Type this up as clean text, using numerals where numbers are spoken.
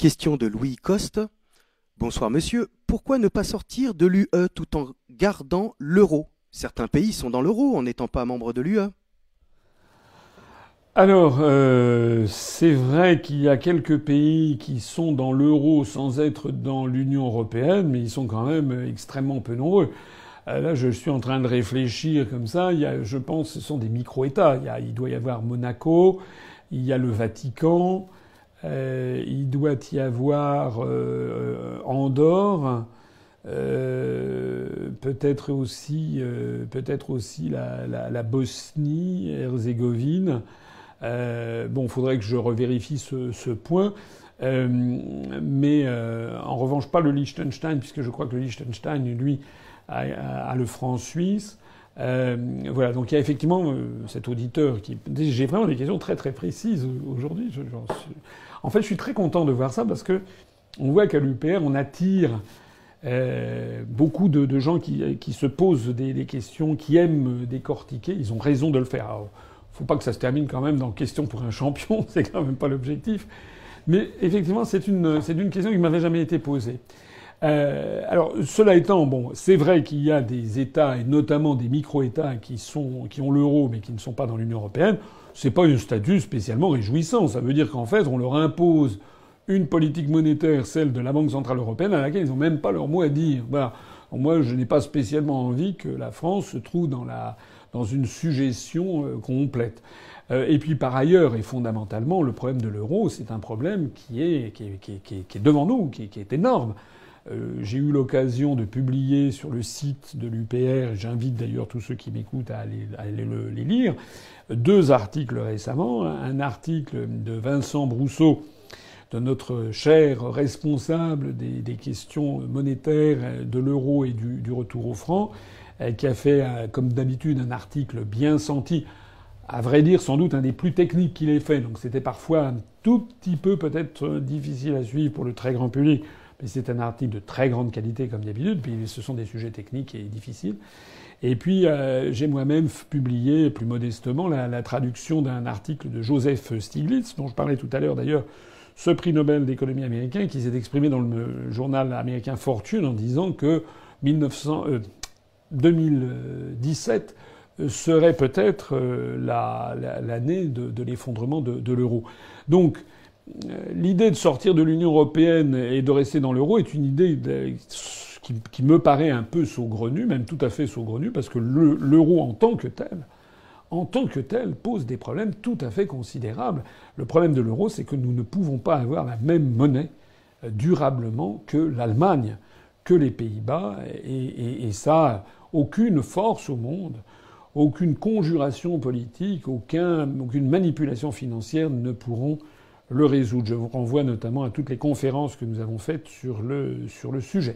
Question de Louis Coste. Bonsoir monsieur, pourquoi ne pas sortir de l'UE tout en gardant l'euro? Certains pays sont dans l'euro en n'étant pas membres de l'UE. Alors, c'est vrai qu'il y a quelques pays qui sont dans l'euro sans être dans l'Union européenne, mais ils sont quand même extrêmement peu nombreux. Là, je suis en train de réfléchir comme ça. Je pense, ce sont des micro-États. Il doit y avoir Monaco, il y a le Vatican, il doit y avoir Andorre, peut-être aussi la Bosnie-Herzégovine. Bon, faudrait que je revérifie ce point. Mais en revanche, pas le Liechtenstein, puisque je crois que le Liechtenstein, lui, a le franc suisse. Voilà, donc il y a effectivement cet auditeur qui... J'ai vraiment des questions très très précises aujourd'hui. En fait, je suis très content de voir ça parce que on voit qu'à l'UPR, on attire beaucoup de gens qui se posent des questions, qui aiment décortiquer. Ils ont raison de le faire. Alors, faut pas que ça se termine quand même dans question pour un champion, c'est quand même pas l'objectif. Mais effectivement, c'est une question qui m'avait jamais été posée. Alors, cela étant, bon, c'est vrai qu'il y a des États, et notamment des micro-États, qui ont l'euro, mais qui ne sont pas dans l'Union européenne. C'est pas un statut spécialement réjouissant. Ça veut dire qu'en fait, on leur impose une politique monétaire, celle de la Banque centrale européenne, à laquelle ils n'ont même pas leur mot à dire. Voilà. Moi, je n'ai pas spécialement envie que la France se trouve dans une sujétion complète. Et puis par ailleurs, et fondamentalement, le problème de l'euro, c'est un problème qui est devant nous, qui est énorme. J'ai eu l'occasion de publier sur le site de l'UPR, j'invite d'ailleurs tous ceux qui m'écoutent à aller les lire, 2 articles récemment. Un article de Vincent Brousseau, de notre cher responsable des questions monétaires, de l'euro et du retour au franc, qui a fait, comme d'habitude, un article bien senti, à vrai dire sans doute un des plus techniques qu'il ait fait. Donc c'était parfois un tout petit peu peut-être difficile à suivre pour le très grand public, mais c'est un article de très grande qualité comme d'habitude, puis ce sont des sujets techniques et difficiles. Et puis j'ai moi-même publié plus modestement la traduction d'un article de Joseph Stiglitz, dont je parlais tout à l'heure d'ailleurs, ce prix Nobel d'économie américain, qui s'est exprimé dans le journal américain Fortune en disant que 2017 serait peut-être l'année de l'effondrement de l'euro. Donc l'idée de sortir de l'Union européenne et de rester dans l'euro est une idée qui me paraît un peu saugrenue, même tout à fait saugrenue, parce que l'euro en tant que tel, pose des problèmes tout à fait considérables. Le problème de l'euro, c'est que nous ne pouvons pas avoir la même monnaie durablement que l'Allemagne, que les Pays-Bas, et ça, aucune force au monde, aucune conjuration politique, aucune manipulation financière ne pourront le résoudre. Je vous renvoie notamment à toutes les conférences que nous avons faites sur le sujet.